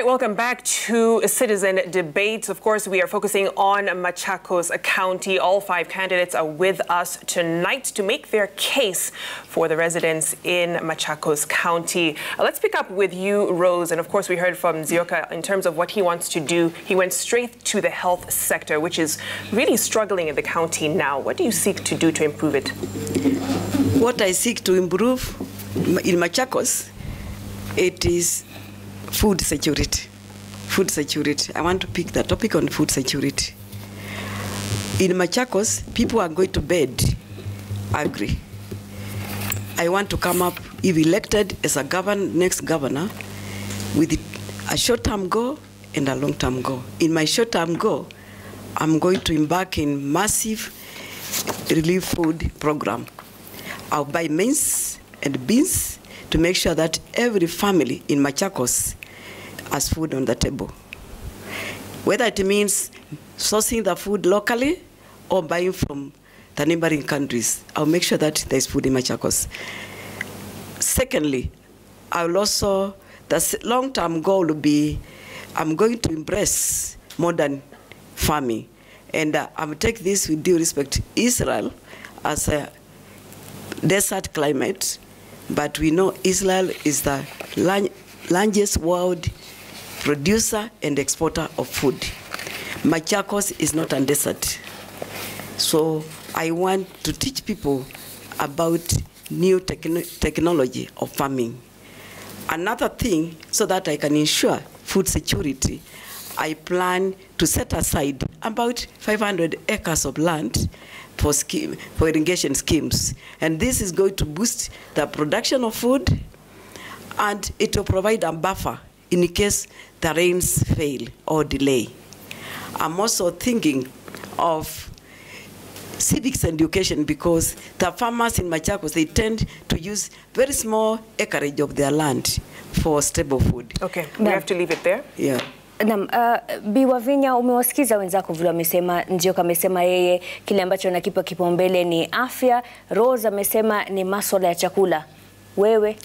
right, welcome back to Citizen Debates. Of course, we are focusing on Machakos County. All 5 candidates are with us tonight to make their case for the residents in Machakos County. Let's pick up with you, Rose. And of course, we heard from Zioka in terms of what he wants to do. He went straight to the health sector, which is really struggling in the county now. What do you seek to do to improve it? What I seek to improve in Machakos, it is food security. Food security. I want to pick the topic on food security. In Machakos, people are going to bed angry. I want to come up, if elected as a next governor, with a short-term goal and a long-term goal. In my short-term goal, I'm going to embark in massive relief food program. I'll buy maize and beans to make sure that every family in Machakos has food on the table. Whether it means sourcing the food locally or buying from the neighboring countries, I'll make sure that there's food in Machakos. Secondly, I will also, the long-term goal will be, I'm going to embrace modern farming. And I will take this with due respect. Israel as a desert climate, but we know Israel is the largest world producer and exporter of food. Machakos is not a desert. So I want to teach people about new technology of farming. Another thing, so that I can ensure food security, I plan to set aside about 500 acres of land for irrigation schemes. And this is going to boost the production of food, and it will provide a buffer in case the rains fail or delay. I'm also thinking of civics and education, because the farmers in Machakos, they tend to use very small acreage of their land for stable food. Okay, we have to leave it there. Yeah. Bi Wavinya, umewasikiza wenzako vile wamesema. Nzioka amesema yeye kile ambacho anakipa kipaumbele ni afya. Rose amesema ni masuala ya chakula. Wewe?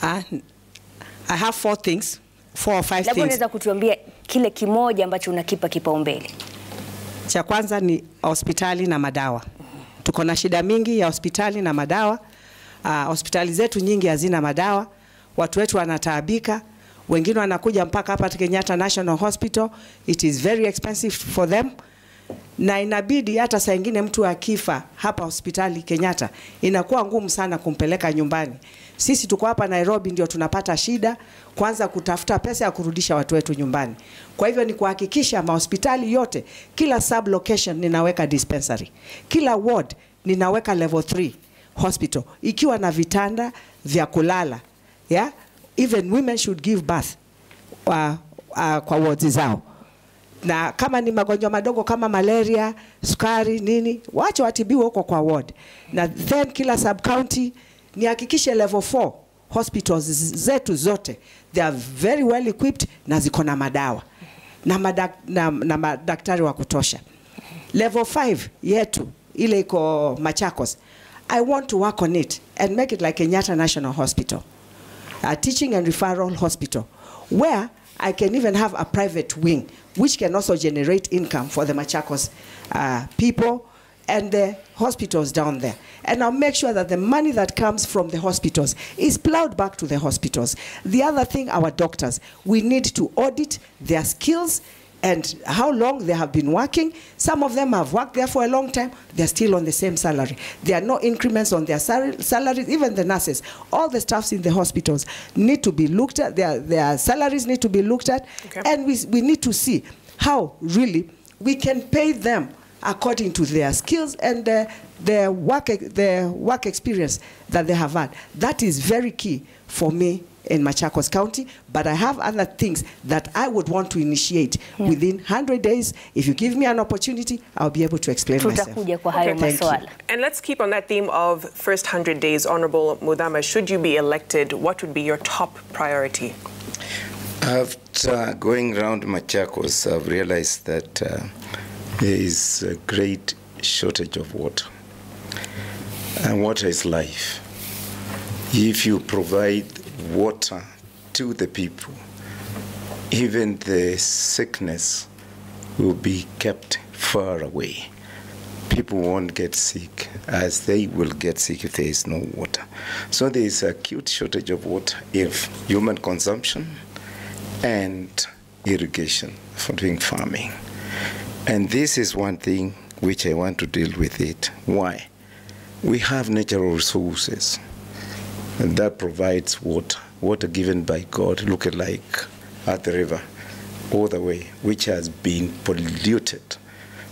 I have 4 things, 4 or 5 things. Labda unaweza kutuambia kile kimoja ambacho unakipa kipaumbele. Cha kwanza ni hospitali na madawa. Tuko na shida mingi ya hospitali na madawa. Hospitali zetu nyingi hazina madawa. Watu wetu wanataabika. Wengine wanakuja mpaka hapa Kenyatta National Hospital. It is very expensive for them. Na inabidi hata saa nyingine mtu akifa hapa hospitali Kenyatta, inakuwa ngumu sana kumpeleka nyumbani. Sisi tuko hapa Nairobi ndio tunapata shida kwanza kutafuta pesa ya kurudisha watu wetu nyumbani. Kwa hivyo ni kuhakikisha mahospitali yote, kila sub location ninaweka dispensary. Kila ward ninaweka level 3 hospital ikiwa na vitanda vya kulala. Yeah? Even women should give birth kwa wards zao. Na kama ni magonjwa madogo kama malaria, sukari, nini, wacha watibiwe huko kwa ward. Na then kila sub county ni hakikishe level 4 hospitals zetu zote, they are very well equipped na ziko na madawa na madaktari wa kutosha. Level 5 yetu ile iko Machakos, I want to work on it and make it like Kenyatta National Hospital, a teaching and referral hospital, where I can even have a private wing, which can also generate income for the Machakos people and the hospitals down there. And I'll make sure that the money that comes from the hospitals is plowed back to the hospitals. The other thing, our doctors, we need to audit their skills and how long they have been working. Some of them have worked there for a long time. They're still on the same salary. There are no increments on their salaries. Even the nurses, all the staffs in the hospitals need to be looked at. Their salaries need to be looked at. Okay. And we need to see how really we can pay them according to their skills and their work experience that they have had. That is very key for me in Machakos County, but I have other things that I would want to initiate within 100 days. If you give me an opportunity, I'll be able to explain myself. Okay. And let's keep on that theme of first 100 days. Honorable Mudama, should you be elected, what would be your top priority? After going around Machakos, I've realized that there is a great shortage of water. And water is life. If you provide water to the people, even the sickness will be kept far away. People won't get sick as they will get sick if there is no water. So there is an acute shortage of water if human consumption and irrigation for doing farming. And this is one thing which I want to deal with it. Why? We have natural resources and that provides water given by God, looking like at the river all the way, which has been polluted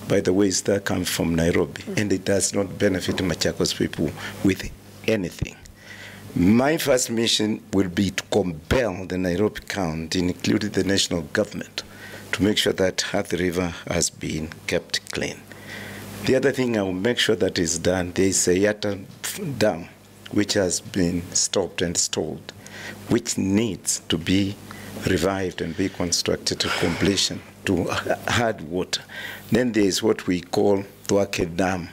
by the waste that comes from Nairobi, and it does not benefit Machakos people with anything. My first mission will be to compel the Nairobi County, including the national government, to make sure that Athi River has been kept clean. The other thing I will make sure that is done, there is a Yatta Dam, which has been stopped and stalled, which needs to be revived and be constructed to completion to add water. Then there is what we call Thwake Dam,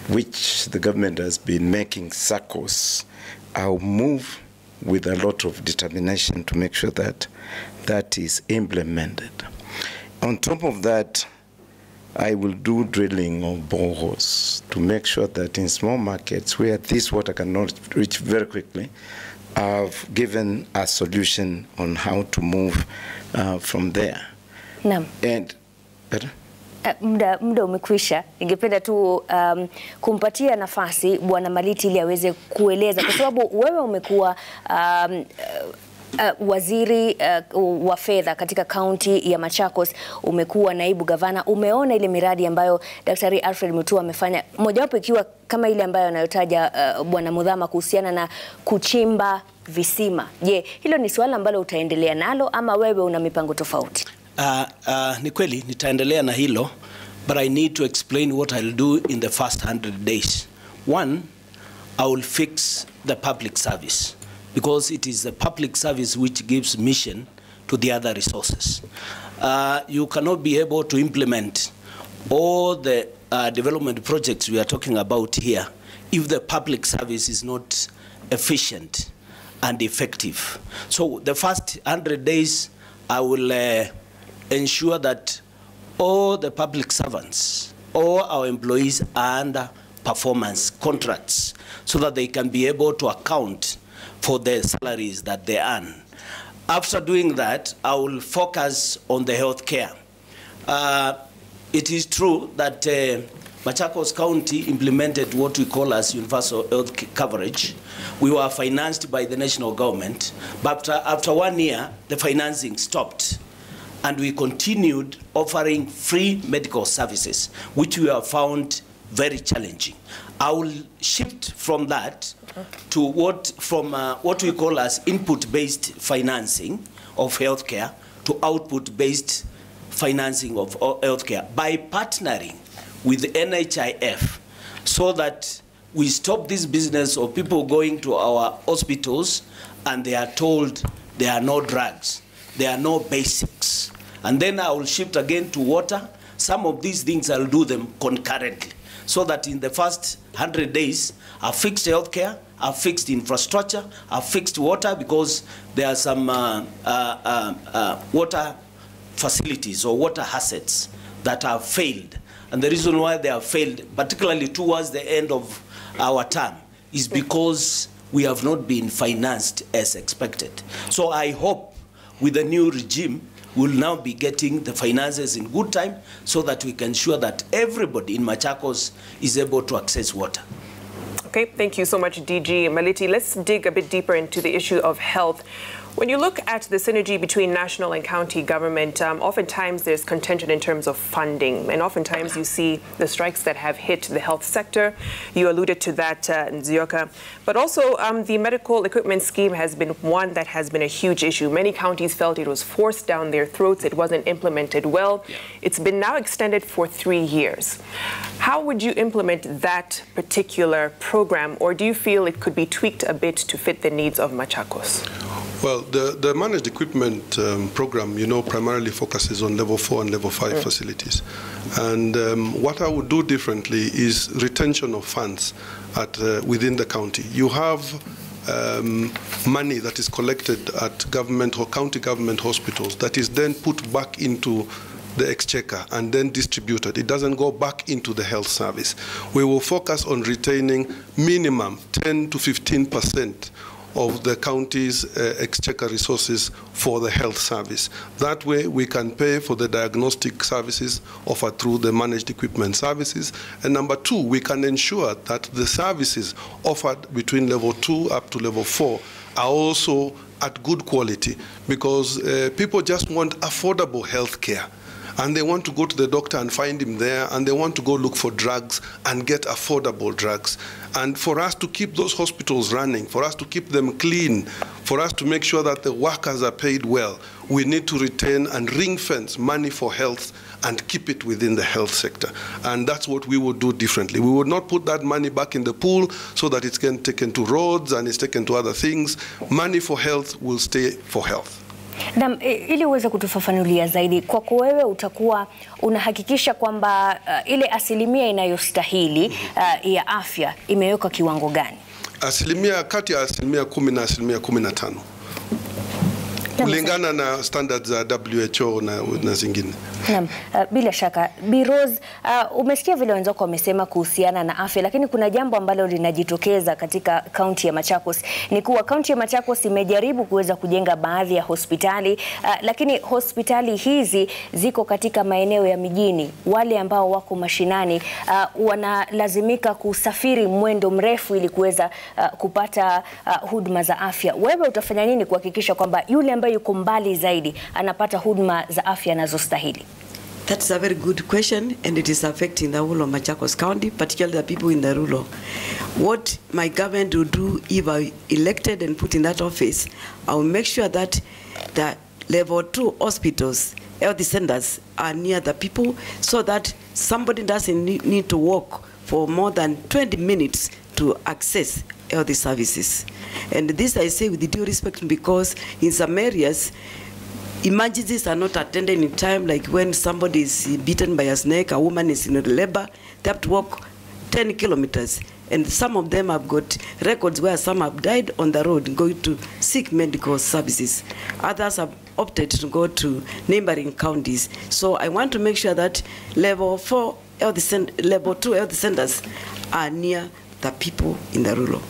which the government has been making circles. I'll move with a lot of determination to make sure that that is implemented. On top of that, I will do drilling of boreholes to make sure that in small markets where this water cannot reach very quickly, I've given a solution on how to move from there. Naam. And better? Muda umekwisha. Ningependa tu kumpatia nafasi Bwana Maliti ili aweze kueleza, kwa sababu wewe umekuwa waziri wa fedha katika kaunti ya Machakos, umekuwa naibu gavana, umeona ile miradi ambayo Daktari Alfred Mutua amefanya, mojawapo ikiwa kama ile ambayo anayotaja Bwana Mudhama kuhusiana na kuchimba visima. Je, hilo ni swala ambalo utaendelea nalo ama wewe una mipango tofauti? Ni kweli nitaendelea na hilo, but I need to explain what I'll do in the first 100 days. One, I will fix the public service, because it is the public service which gives mission to the other resources. You cannot be able to implement all the development projects we are talking about here if the public service is not efficient and effective. So the first 100 days, I will ensure that all the public servants, all our employees are under performance contracts so that they can be able to account for the salaries that they earn. After doing that, I will focus on the health care. It is true that Machakos County implemented what we call as universal health coverage. We were financed by the national government, but after 1 year, the financing stopped. And we continued offering free medical services, which we have found very challenging. I will shift from that to what we call as input-based financing of healthcare to output-based financing of healthcare by partnering with the NHIF, so that we stop this business of people going to our hospitals and they are told there are no drugs, there are no basics. And then I will shift again to water. Some of these things I'll do them concurrently, so that in the first 100 days, I've fixed healthcare, I've fixed infrastructure, I've fixed water, because there are some water facilities or water assets that have failed. And the reason why they have failed, particularly towards the end of our term, is because we have not been financed as expected. So I hope with the new regime, we'll now be getting the finances in good time so that we can ensure that everybody in Machakos is able to access water. Okay, thank you so much, DG Maliti. Let's dig a bit deeper into the issue of health. When you look at the synergy between national and county government, oftentimes there's contention in terms of funding, and oftentimes you see the strikes that have hit the health sector. You alluded to that, Nzioka. But also the medical equipment scheme has been one that has been a huge issue. Many counties felt it was forced down their throats. It wasn't implemented well. Yeah. It's been now extended for 3 years. How would you implement that particular program, or do you feel it could be tweaked a bit to fit the needs of Machakos? Well, the managed equipment program, primarily focuses on level 4 and level 5 facilities. And what I would do differently is retention of funds within the county. You have money that is collected at government or county government hospitals that is then put back into the exchequer and then distributed. It doesn't go back into the health service. We will focus on retaining minimum 10 to 15% of the county's exchequer resources for the health service. That way we can pay for the diagnostic services offered through the managed equipment services. And number two, we can ensure that the services offered between level 2 up to level 4 are also at good quality, because people just want affordable health care. And they want to go to the doctor and find him there, and they want to go look for drugs and get affordable drugs. And for us to keep those hospitals running, for us to keep them clean, for us to make sure that the workers are paid well, we need to retain and ring-fence money for health and keep it within the health sector. And that's what we would do differently. We would not put that money back in the pool so that it's taken to roads and it's taken to other things. Money for health will stay for health. Na ili uweze kutufafanulia zaidi, kwako wewe utakuwa unahakikisha kwamba ile asilimia inayostahili ya afya imewekwa kiwango gani? Asilimia kati ya asilimia 10 na asilimia 15. Kulingana na standards za WHO na zingine. Naam, bila shaka. Biroz, umesikia vile wenzako wamesema kuhusiana na afya, lakini kuna jambo ambalo linajitokeza katika kaunti ya Machakos. Ni kuwa kaunti ya Machakos imejaribu kuweza kujenga baadhi ya hospitali, lakini hospitali hizi ziko katika maeneo ya mijini. Wale ambao wako mashinani wanalazimika kusafiri mwendo mrefu ili kuweza kupata huduma za afya. Wewe utafanya nini kuhakikisha kwamba yule ambaye yuko mbali zaidi anapata huduma za afya anazostahili? That's a very good question, and it is affecting the whole of Machakos County, particularly the people in the rural. What my government will do if I elected and put in that office, I will make sure that the level 2 hospitals, health centers, are near the people, so that somebody doesn't need to walk for more than 20 minutes to access health services. And this I say with due respect, because in some areas, emergencies are not attended in time, like when somebody is bitten by a snake, a woman is in labor, they have to walk 10 kilometers. And some of them have got records where some have died on the road going to seek medical services. Others have opted to go to neighboring counties. So I want to make sure that level 4 level 2 health centers are near the people in the rural.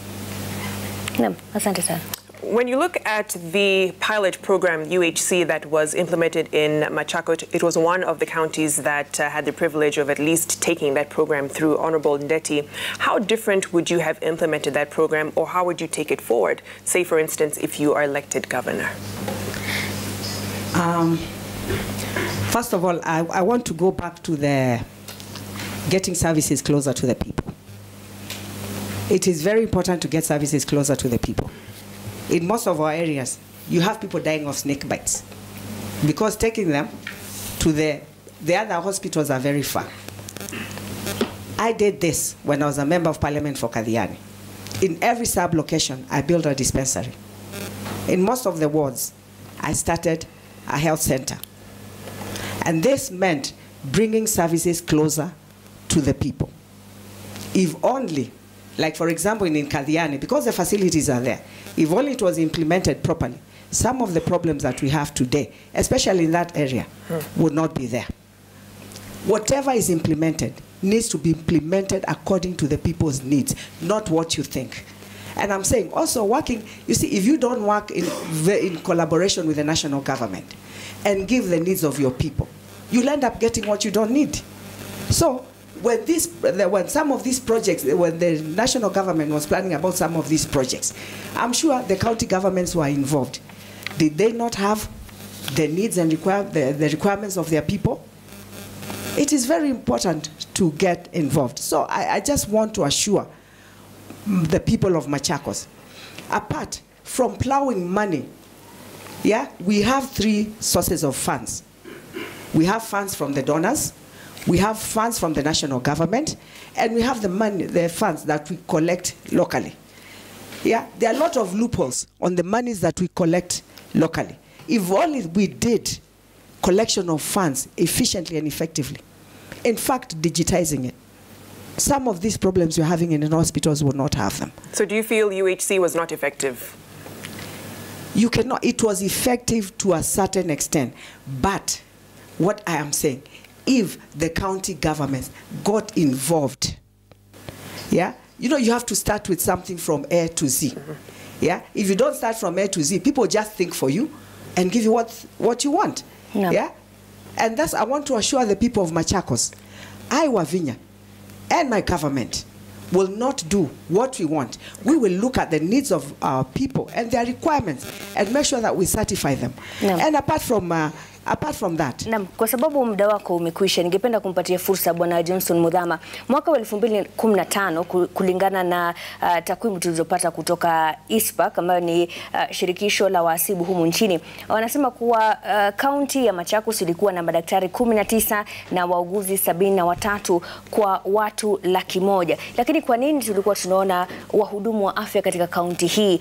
Asante sana. When you look at the pilot program, UHC, that was implemented in Machakos, it was one of the counties that had the privilege of at least taking that program through. Honorable Ndeti, how different would you have implemented that program, or how would you take it forward, say, for instance, if you are elected governor? First of all, I want to go back to the getting services closer to the people. It is very important to get services closer to the people. In most of our areas, you have people dying of snake bites because taking them to the other hospitals are very far. I did this when I was a member of parliament for Kadhiani. In every sub-location, I built a dispensary. In most of the wards, I started a health center. And this meant bringing services closer to the people. If only, like for example in Kadhiani, because the facilities are there, if only it was implemented properly, some of the problems that we have today, especially in that area, would not be there. Whatever is implemented needs to be implemented according to the people's needs, not what you think. And I'm saying also working, you see, if you don't work in collaboration with the national government and give the needs of your people, you'll end up getting what you don't need. So when some of these projects, when the national government was planning about some of these projects, I'm sure the county governments were involved. Did they not have the needs and the requirements of their people? It is very important to get involved. So I just want to assure the people of Machakos, apart from plowing money, we have 3 sources of funds. We have funds from the donors, we have funds from the national government, and we have the funds that we collect locally. There are a lot of loopholes on the monies that we collect locally. If only we did collection of funds efficiently and effectively, in fact, digitizing it, some of these problems you're having in the hospitals will not have them. So do you feel UHC was not effective? You cannot, it was effective to a certain extent, but what I am saying, if the county governments got involved, yeah, you know, you have to start with something from A to Z. Yeah, if you don't start from A to Z, people just think for you and give you what you want. No. Yeah, and that's, I want to assure the people of Machakos, I, Wavinya, and my government will not do what we want. We will look at the needs of our people and their requirements and make sure that we satisfy them. No. And apart from that. Na kwa sababu muda wako umekwisha, ningependa kumpatia fursa Bwana Johnson Muthama. Mwaka wa 2015 kulingana na takwimu tulizopata kutoka ISPAC ambayo ni shirikisho la wahasibu humu nchini, wanasema kuwa kaunti ya Machakos ilikuwa na madaktari 19 na wauguzi 73 kwa watu 100,000. Lakini kwa nini tulikuwa tunaona wahudumu wa afya katika kaunti hii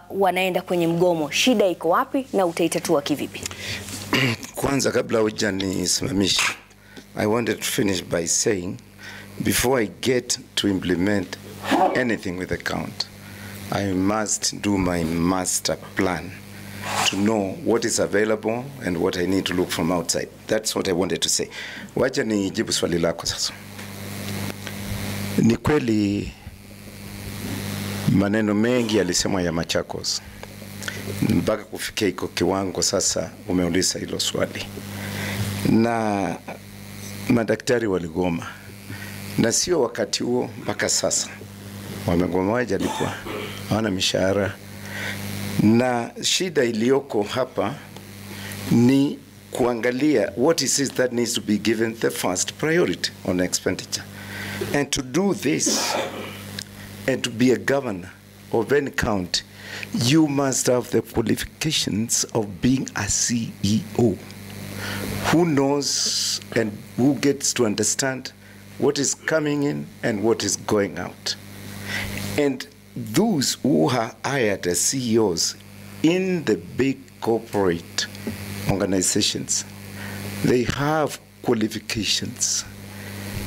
wanaenda kwenye mgomo? Shida iko wapi na utaitatua kivipi? Kwanza kabla hujanisimamisha, I wanted to finish by saying, before I get to implement anything with the county, I must do my master plan to know what is available and what I need to look from outside. That's what I wanted to say. Wacha nijibu swali lako sasa. Ni kweli maneno mengi yalisemwa ya Machakos, mpaka kufikia iko kiwango sasa umeuliza hilo swali. Na madaktari waligoma, na sio wakati huo, mpaka sasa wamegoma, wajalipwa, hawana mishahara. Na shida iliyoko hapa ni kuangalia what is it that needs to be given the first priority on expenditure. And to do this, and to be a governor of any county, you must have the qualifications of being a CEO who knows and who gets to understand what is coming in and what is going out. And those who are hired as CEOs in the big corporate organizations, they have qualifications.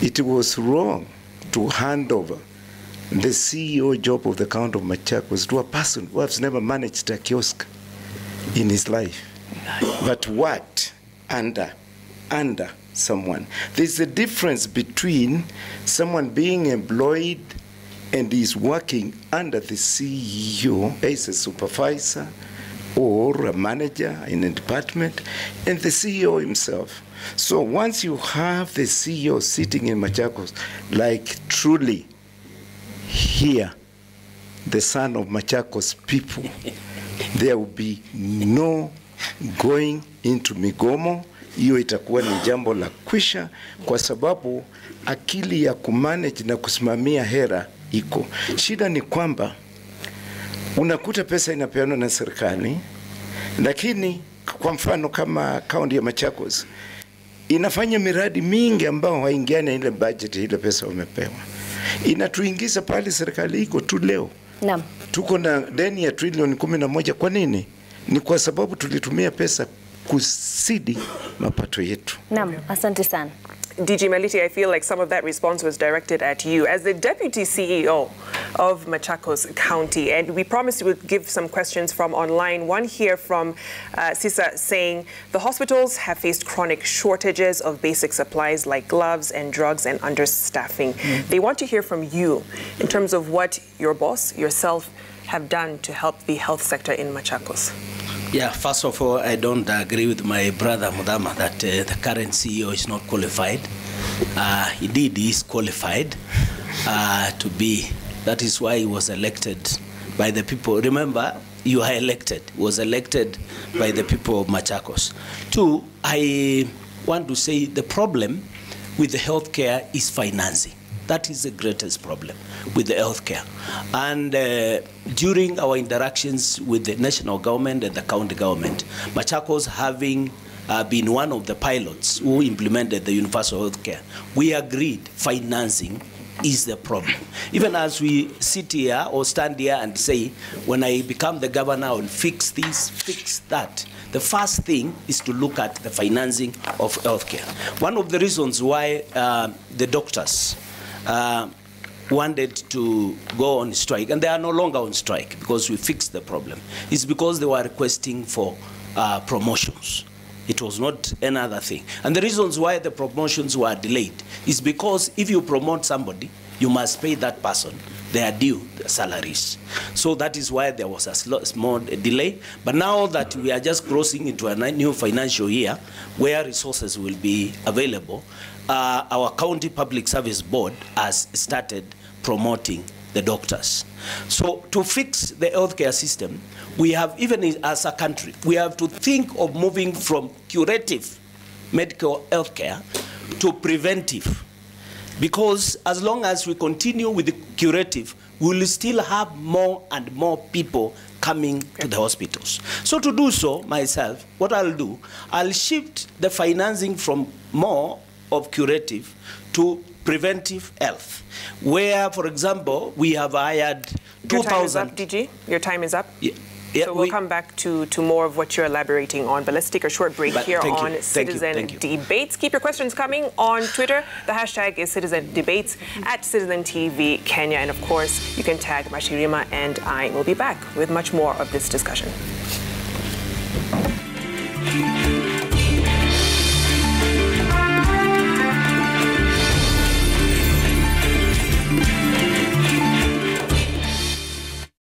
It was wrong to hand over the CEO job of the County of Machakos to a person who has never managed a kiosk in his life, but worked under someone. There's a difference between someone being employed and is working under the CEO as a supervisor or a manager in a department, and the CEO himself. So once you have the CEO sitting in Machakos, like truly here, the son of Machakos people, there will be no going into migomo. Hiyo itakuwa ni jambo la kwisha, kwa sababu akili ya kumanage na kusimamia hera iko. Shida ni kwamba unakuta pesa inapeanwa na serikali, lakini kwa mfano kama kaunti ya Machakos inafanya miradi mingi ambao haingiana ile budget ile pesa umepewa. Inatuingiza pale serikali iko tu leo. Naam. Tuko na deni ya trilioni 11. Kwa nini? Ni kwa sababu tulitumia pesa kusidi mapato yetu. Naam, asante sana. DG Meliti, I feel like some of that response was directed at you as the Deputy CEO of Machakos County. And we promised we would give some questions from online. One here from Sisa saying, the hospitals have faced chronic shortages of basic supplies like gloves and drugs and understaffing. They want to hear from you in terms of what your boss, yourself, have done to help the health sector in Machakos. Yeah, first of all, I don't agree with my brother Muthama that the current CEO is not qualified. Indeed, he is qualified to be. That is why he was elected by the people. Remember, you are elected. He was elected by the people of Machakos. Two, I want to say the problem with the healthcare is financing. That is the greatest problem with the healthcare. And during our interactions with the national government and the county government, Machakos having been one of the pilots who implemented the universal healthcare, we agreed financing is the problem. Even as we sit here or stand here and say, when I become the governor, I will fix this, fix that. The first thing is to look at the financing of healthcare. One of the reasons why the doctors wanted to go on strike, and they are no longer on strike because we fixed the problem. It's because they were requesting for promotions. It was not another thing. And the reasons why the promotions were delayed is because if you promote somebody, you must pay that person their due salaries. So that is why there was a small delay. But now that we are just crossing into a new financial year where resources will be available, our County Public Service Board has started promoting the doctors. So to fix the healthcare system, we have, even as a country, we have to think of moving from curative medical healthcare to preventive. Because as long as we continue with the curative, we will still have more and more people coming to the hospitals. So to do so, myself, what I'll do, I'll shift the financing from more of curative to preventive health, where, for example, we have hired 2,000. Your time is up, DG. Your time is up. Yeah. Yeah, so we'll come back to more of what you're elaborating on, but let's take a short break here on Citizen Debates. Keep your questions coming on Twitter. The hashtag is Citizen Debates at Citizen TV Kenya. And of course, you can tag Mashirima and I will be back with much more of this discussion.